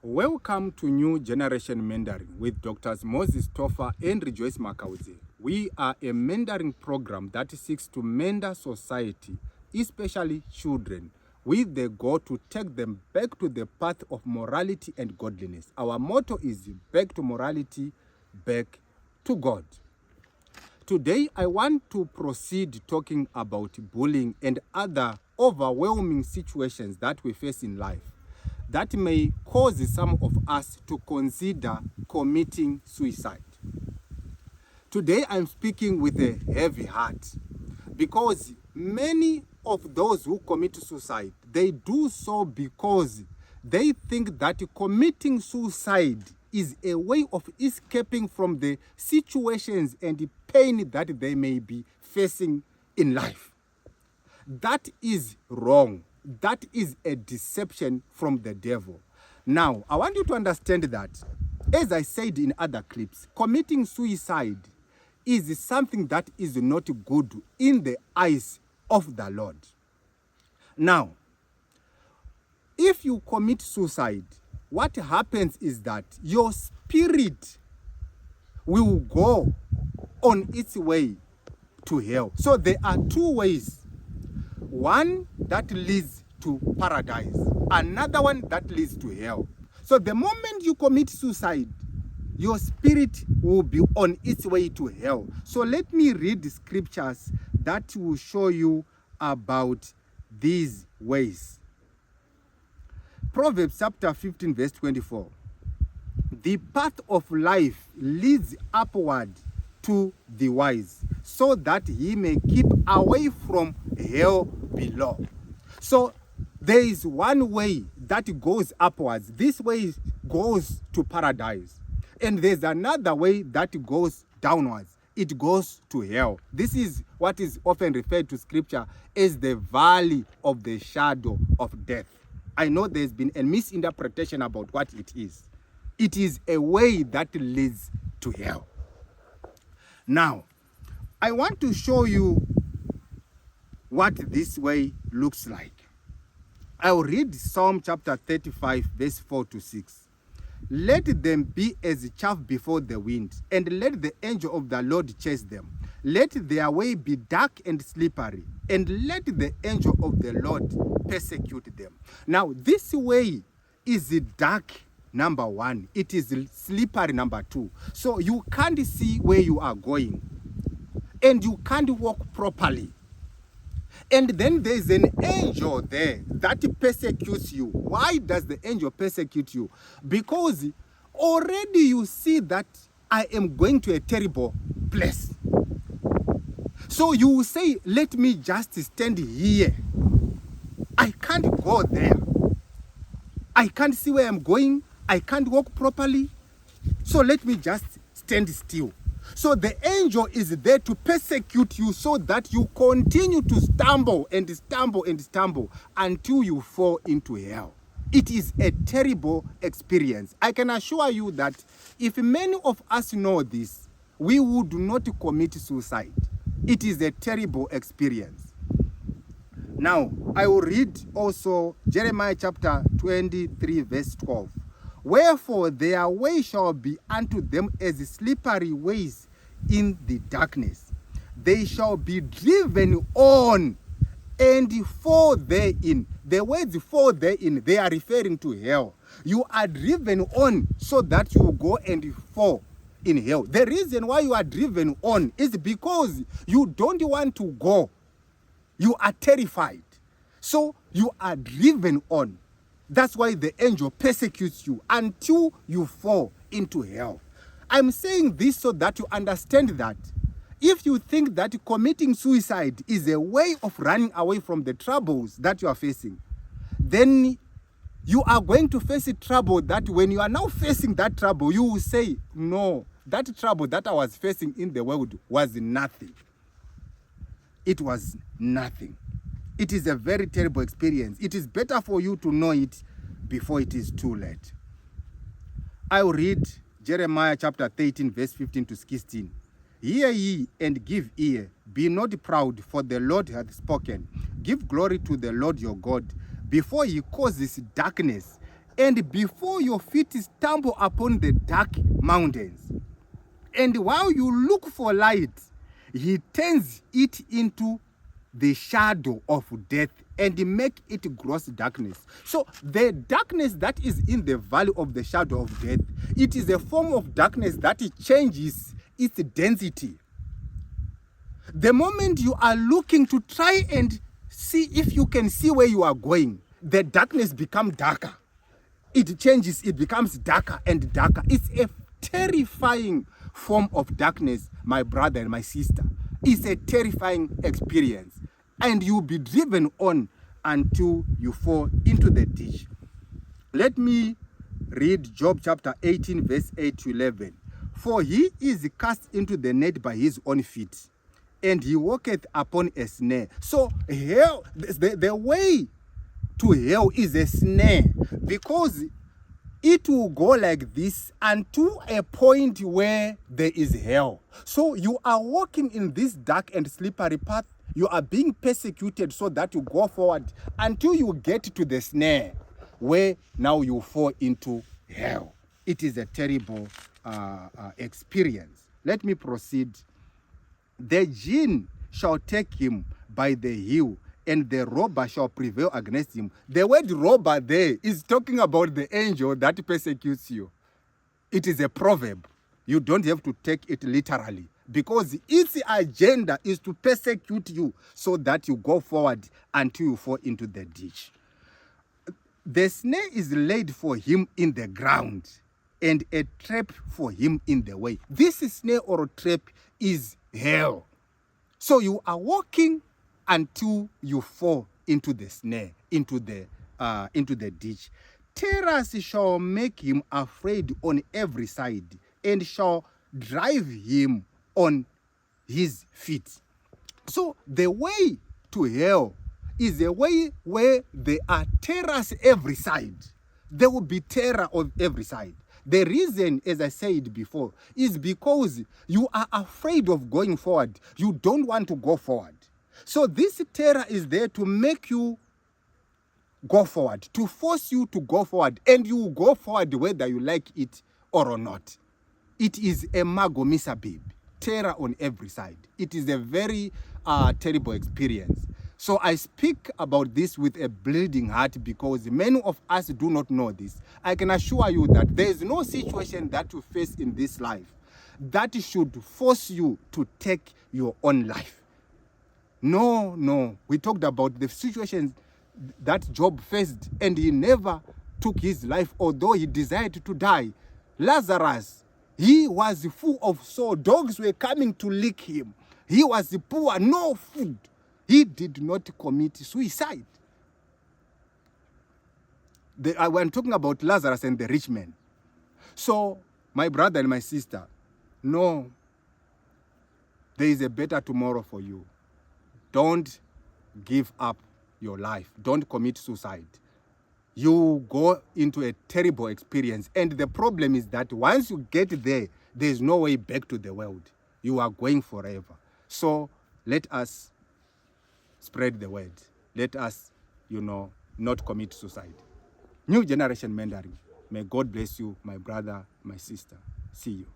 Welcome to New Generation Mentoring with Drs. Moses Toffa and Rejoice Makauze. We are a mentoring program that seeks to mentor society, especially children, with the goal to take them back to the path of morality and godliness. Our motto is back to morality, back to God. Today, I want to proceed talking about bullying and other overwhelming situations that we face in life that may cause some of us to consider committing suicide. Today, I'm speaking with a heavy heart because many of those who commit suicide, they do so because they think that committing suicide is a way of escaping from the situations and the pain that they may be facing in life. That is wrong. That is a deception from the devil. Now, I want you to understand that, as I said in other clips, committing suicide is something that is not good in the eyes of the Lord. Now, if you commit suicide, what happens is that your spirit will go on its way to hell. So there are two ways. One that leads to paradise, another one that leads to hell. So the moment you commit suicide, your spirit will be on its way to hell. So let me read the scriptures that will show you about these ways. Proverbs chapter 15 verse 24. The path of life leads upward to the wise, so that he may keep away from hell below. So there is one way that goes upwards. This way goes to paradise. And there's another way that goes downwards. It goes to hell. This is what is often referred to scripture as the valley of the shadow of death. I know there's been a misinterpretation about what it is. It is a way that leads to hell. Now, I want to show you what this way looks like. I'll read Psalm chapter 35, verse 4 to 6. Let them be as chaff before the wind, and let the angel of the Lord chase them. Let their way be dark and slippery, and let the angel of the Lord persecute them. Now, this way is dark, number one. It is slippery, number two. So you can't see where you are going, and you can't walk properly. And then there's an angel there that persecutes you. Why does the angel persecute you? Because already you see that I am going to a terrible place. So you will say, let me just stand here. I can't go there. I can't see where I'm going. I can't walk properly. So let me just stand still. So the angel is there to persecute you so that you continue to stumble and stumble and stumble until you fall into hell. It is a terrible experience. I can assure you that if many of us know this, we would not commit suicide. It is a terrible experience. Now, I will read also Jeremiah chapter 23, verse 12. Wherefore their way shall be unto them as slippery ways in the darkness. They shall be driven on and fall therein. The words fall therein, they are referring to hell. You are driven on so that you go and fall in hell. The reason why you are driven on is because you don't want to go. You are terrified. So you are driven on. That's why the angel persecutes you until you fall into hell. I'm saying this so that you understand that if you think that committing suicide is a way of running away from the troubles that you are facing, then you are going to face a trouble that when you are now facing that trouble, you will say, no, that trouble that I was facing in the world was nothing. It was nothing. It is a very terrible experience. It is better for you to know it before it is too late. I will read Jeremiah chapter 13, verse 15 to 16. Hear ye and give ear. Be not proud, for the Lord hath spoken. Give glory to the Lord your God, before he causes darkness and before your feet stumble upon the dark mountains. And while you look for light, he turns it into the shadow of death and make it gross darkness. So the darkness that is in the valley of the shadow of death, it is a form of darkness that changes its density. The moment you are looking to try and see if you can see where you are going, the darkness becomes darker. It changes, it becomes darker and darker. It's a terrifying form of darkness, my brother and my sister. It's a terrifying experience. And you'll be driven on until you fall into the ditch. Let me read Job chapter 18, verse 8 to 11. For he is cast into the net by his own feet, and he walketh upon a snare. So hell, the way to hell is a snare, because it will go like this unto a point where there is hell. So you are walking in this dark and slippery path. You are being persecuted so that you go forward until you get to the snare, where now you fall into hell. It is a terrible experience. Let me proceed. The jinn shall take him by the heel, and the robber shall prevail against him. The word robber there is talking about the angel that persecutes you. It is a proverb. You don't have to take it literally, because its agenda is to persecute you so that you go forward until you fall into the ditch. The snare is laid for him in the ground, and a trap for him in the way. This snare or trap is hell. So you are walking until you fall into the snare, into the ditch. Terrors shall make him afraid on every side, and shall drive him on his feet. So the way to hell is a way where there are terrors every side. There will be terror on every side. The reason, as I said before, is because you are afraid of going forward. You don't want to go forward. So this terror is there to make you go forward, to force you to go forward, and you go forward whether you like it or not. It is a Magomisa terror on every side. It is a very terrible experience. So I speak about this with a bleeding heart, because many of us do not know this. I can assure you that there is no situation that you face in this life that should force you to take your own life. No. We talked about the situations that Job faced, and he never took his life, although he desired to die. Lazarus, he was full of sore. Dogs were coming to lick him. He was poor, no food. He did not commit suicide. I'm talking about Lazarus and the rich man. So, my brother and my sister, no, there is a better tomorrow for you. Don't give up your life. Don't commit suicide. You go into a terrible experience. And the problem is that once you get there, there's no way back to the world. You are going forever. So let us spread the word. Let us, not commit suicide. New Generation Mentoring. May God bless you, my brother, my sister. See you.